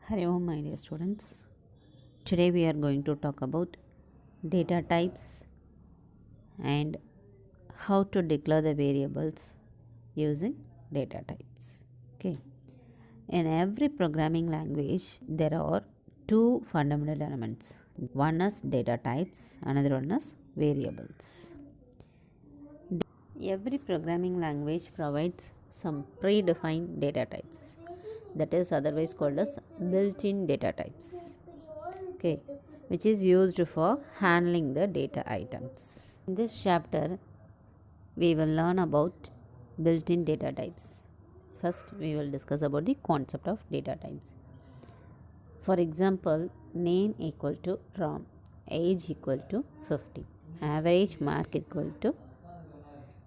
Hello, my dear students. Today we are going to talk about data types and how to declare the variables using data types. Okay. In every programming language, there are two fundamental elements. One is data types, another one is variables. Every programming language provides some predefined data types, that is otherwise called as built-in data types, okay, which is used for handling the data items. In this chapter, we will learn about built-in data types. First, we will discuss about the concept of data types. For example, name equal to Ram, age equal to 50, average mark equal to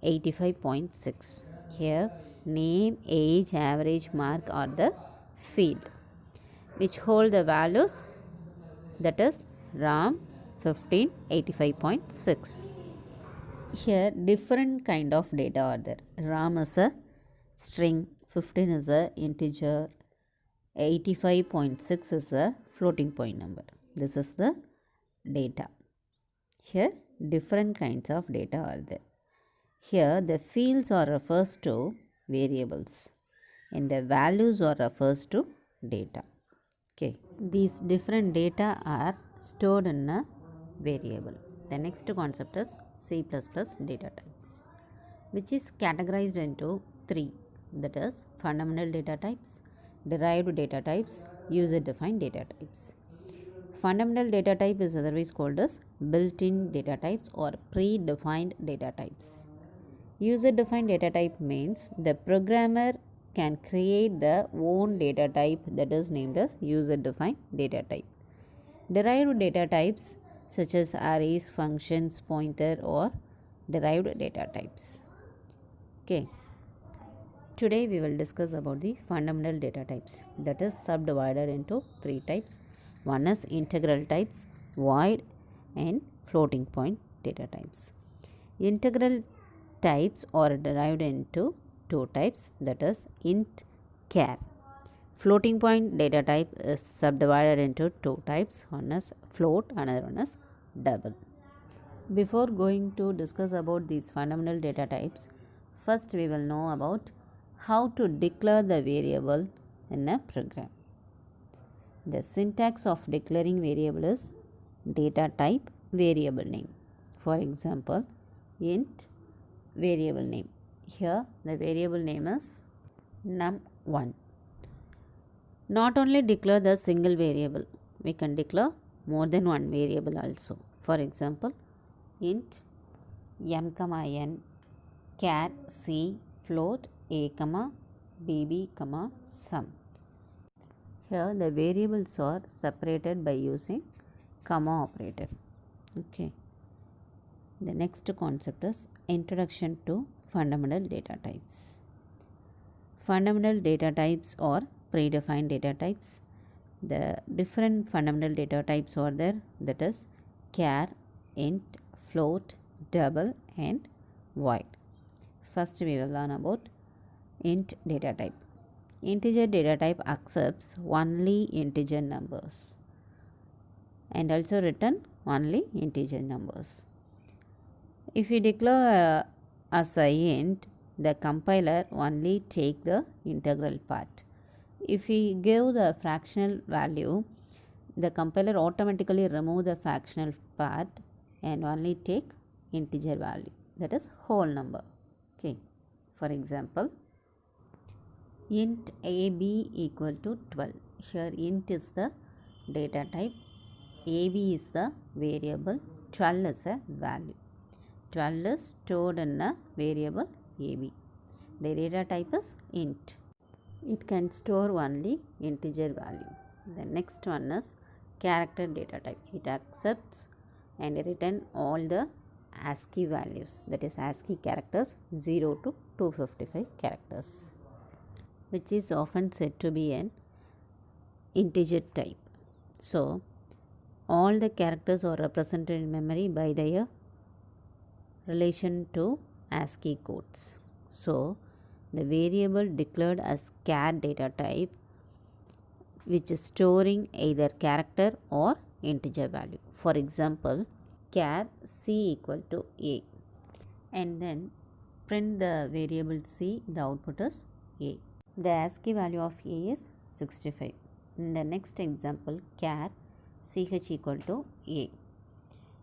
85.6. Here, name, age, average mark are the field which hold the values, that is Ram 15, 85.6. Here, different kind of data are there. Ram is a string, 15 is a integer, 85.6 is a floating point number. This is the data. Here, different kinds of data are there. Here the fields are refers to variables and the values are refers to data. Okay. These different data are stored in a variable. The next concept is C++ data types, which is categorized into three, that is fundamental data types, derived data types, user defined data types. Fundamental data type is otherwise called as built-in data types or predefined data types. User defined data type means the programmer can create their own data type, that is named as user defined data type. Derived data types such as arrays, functions, pointer or derived data types. Okay. Today we will discuss about the fundamental data types, that is subdivided into three types. One is integral types, void and floating point data types. Integral types are derived into two types, that is int, char. Floating point data type is subdivided into two types, one is float, another one is double. Before going to discuss about these fundamental data types, first we will know about how to declare the variable in a program. The syntax of declaring variable is data type variable name. For example, int variable name. Here the variable name is num1. Not only declare the single variable, we can declare more than one variable also. For example, int m, n, char c, float a, bb, sum. Here the variables are separated by using comma operator. Okay. The next concept is introduction to fundamental data types. Fundamental data types are predefined data types. The different fundamental data types are there, that is char, int, float, double and void. First we will learn about int data type. Integer data type accepts only integer numbers and also return only integer numbers. If we declare as a int, the compiler only take the integral part. If we give the fractional value, the compiler automatically remove the fractional part and only take integer value, that is whole number. Okay. For example, int ab equal to 12. Here int is the data type, ab is the variable, 12 is a value. 12 is stored in a variable ab. The data type is int. It can store only integer value. The next one is character data type. It accepts and return all the ASCII values, that is ASCII characters 0 to 255 characters, which is often said to be an integer type. So, all the characters are represented in memory by their relation to ASCII codes. So, the variable declared as char data type which is storing either character or integer value. For example, char c equal to a, and then print the variable c, the output is a. The ASCII value of a is 65. In the next example, char ch equal to a,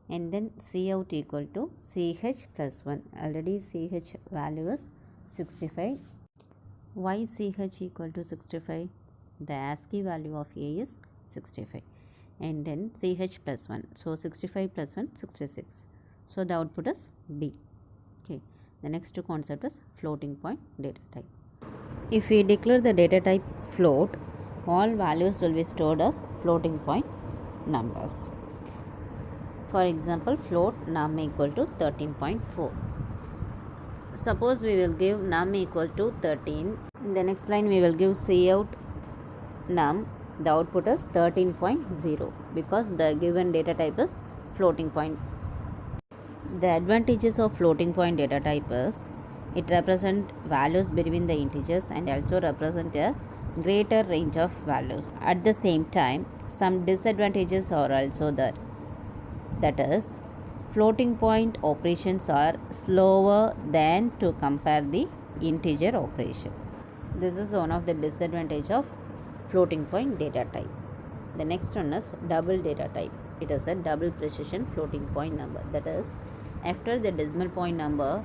and then cout equal to ch plus 1. Already ch value is 65. Why ch equal to 65? The ASCII value of a is 65, and then ch plus 1. So 65 plus 1, 66. So the output is b. Okay. The next concept is floating point data type. If we declare the data type float, all values will be stored as floating point numbers. For example, float num equal to 13.4. Suppose we will give num equal to 13. In the next line we will give cout num. The output is 13.0 because the given data type is floating point. The advantages of floating point data type is it represents values between the integers and also represent a greater range of values. At the same time, some disadvantages are also there. That is, floating point operations are slower than to compare the integer operation. This is one of the disadvantage of floating point data type. The next one is double data type. It is a double precision floating point number. That is, after the decimal point number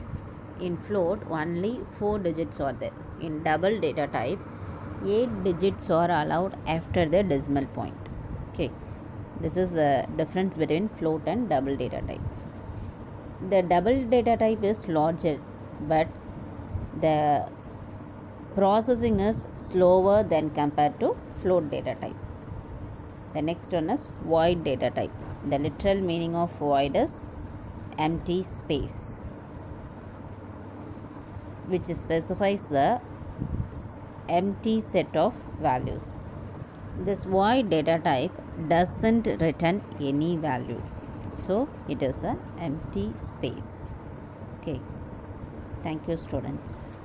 in float only 4 digits are there. In double data type 8 digits are allowed after the decimal point. Okay, this is the difference between float and double data type. The double data type is larger, but the processing is slower than compared to float data type. The next one is void data type. The literal meaning of void is empty space, which specifies the empty set of values. This void data type doesn't return any value, so it is an empty space. Okay, thank you, students.